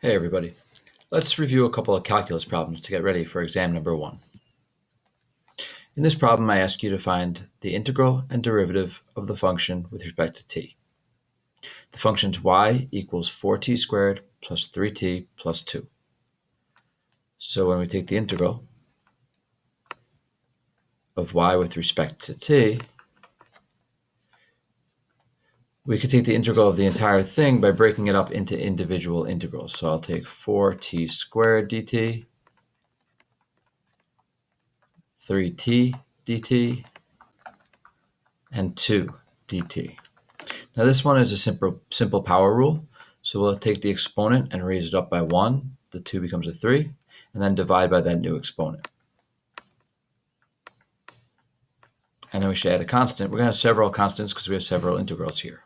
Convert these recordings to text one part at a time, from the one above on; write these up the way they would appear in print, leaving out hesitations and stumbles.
Hey everybody, let's review a couple of calculus problems to get ready for exam number 1. In this problem, I ask you to find the integral and derivative of the function with respect to t. The function's y equals 4t squared plus 3t plus 2. So when we take the integral of y with respect to t, we could take the integral of the entire thing by breaking it up into individual integrals. So I'll take 4t squared dt, 3t dt, and 2 dt. Now this one is a simple power rule. So we'll take the exponent and raise it up by 1. The 2 becomes a 3, and then divide by that new exponent. And then we should add a constant. We're going to have several constants because we have several integrals here.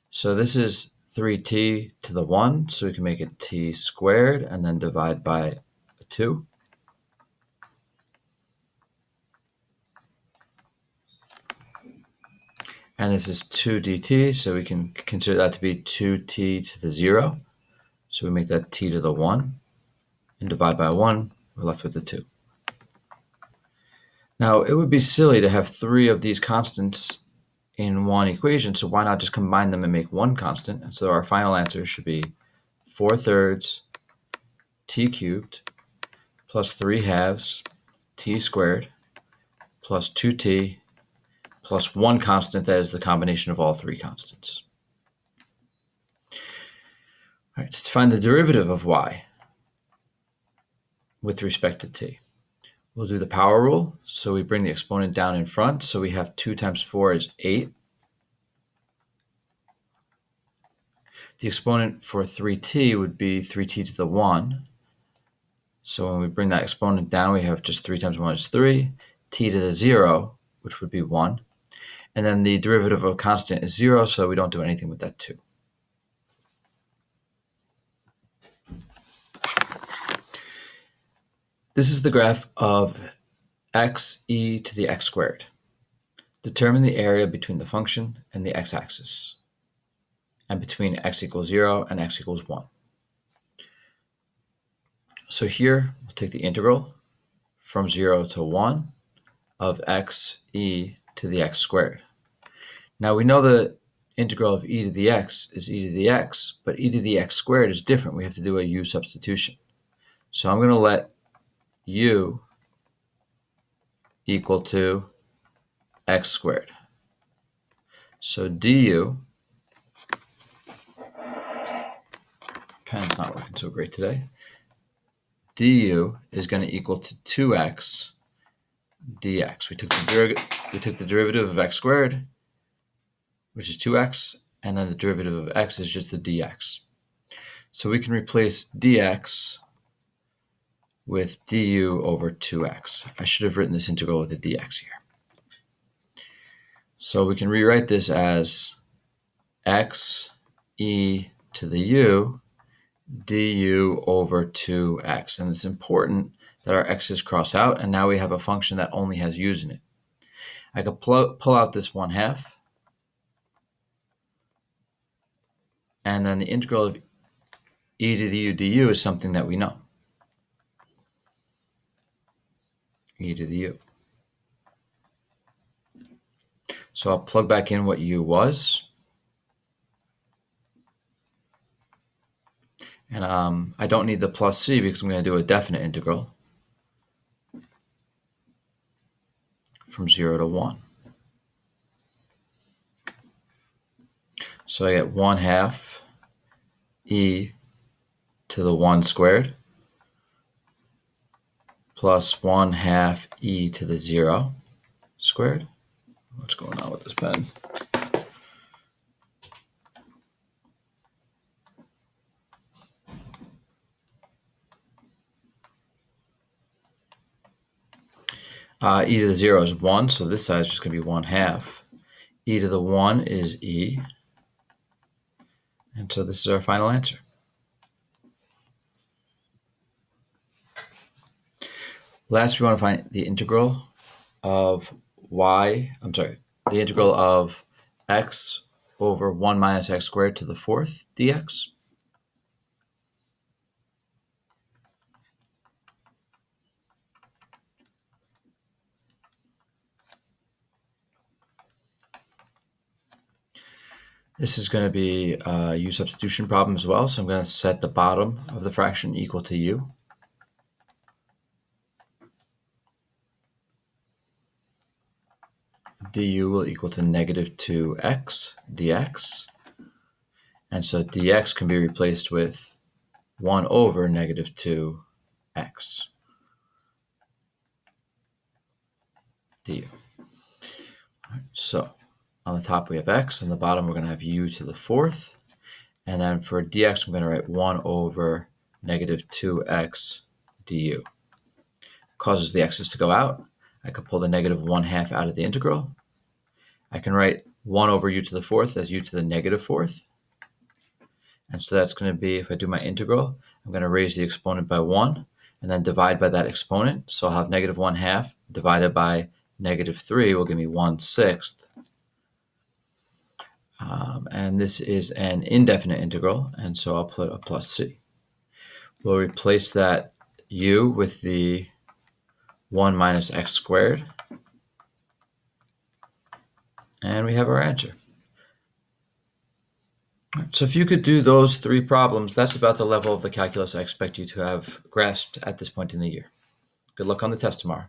So this is 3t to the 1, so we can make it t squared and then divide by 2. And this is 2 dt, so we can consider that to be 2t to the 0. So we make that t to the 1 and divide by 1, we're left with the 2. Now, it would be silly to have 3 of these constants in one equation, so why not just combine them and make one constant? And so our final answer should be 4/3 t cubed plus 3/2 t squared plus 2t plus one constant that is the combination of all 3 constants. All right, to find the derivative of y with respect to t, we'll do the power rule. So we bring the exponent down in front. So we have 2 times 4 is 8. The exponent for 3t would be 3t to the 1. So when we bring that exponent down, we have just 3 times 1 is 3. T to the 0, which would be 1. And then the derivative of a constant is 0, so we don't do anything with that 2. This is the graph of x e to the x squared. Determine the area between the function and the x-axis, and between x equals 0 and x equals 1. So here, we'll take the integral from 0 to 1 of x e to the x squared. Now we know the integral of e to the x is e to the x, but e to the x squared is different. We have to do a u substitution. So I'm going to let u equal to x squared. So du, pen's not working so great today, du is going to equal to 2x dx. We took the derivative of x squared, which is 2x, and then the derivative of x is just the dx. So we can replace dx with du over 2x. I should have written this integral with a dx here. So we can rewrite this as x e to the u du over 2x. And it's important that our x's cross out, and now we have a function that only has u's in it. I could pull out this 1/2, and then the integral of e to the u du is something that we know. E to the u. So I'll plug back in what u was. And I don't need the plus c because I'm going to do a definite integral from 0 to 1. So I get 1/2 e to the 1 squared plus 1/2 e to the 0 squared. What's going on with this pen? E to the 0 is 1, so this side is just going to be 1/2. E to the 1 is e. And so this is our final answer. Last, we want to find the integral of the integral of x over 1 minus x squared to the 4th dx. This is going to be a u substitution problem as well, so I'm going to set the bottom of the fraction equal to u. Du will equal to negative 2x dx. And so dx can be replaced with 1 over negative 2x du. So on the top we have x, on the bottom we're going to have u to the fourth. And then for dx, I'm going to write 1 over negative 2x du. Causes the x's to go out. I could pull the negative 1/2 out of the integral. I can write 1 over u to the fourth as u to the negative fourth. And so that's going to be, if I do my integral, I'm going to raise the exponent by 1 and then divide by that exponent. So I'll have negative 1/2 divided by negative 3 will give me 1/6. And this is an indefinite integral, and so I'll put a plus c. We'll replace that u with the 1 minus x squared, and we have our answer. So if you could do those 3 problems, that's about the level of the calculus I expect you to have grasped at this point in the year. Good luck on the test tomorrow.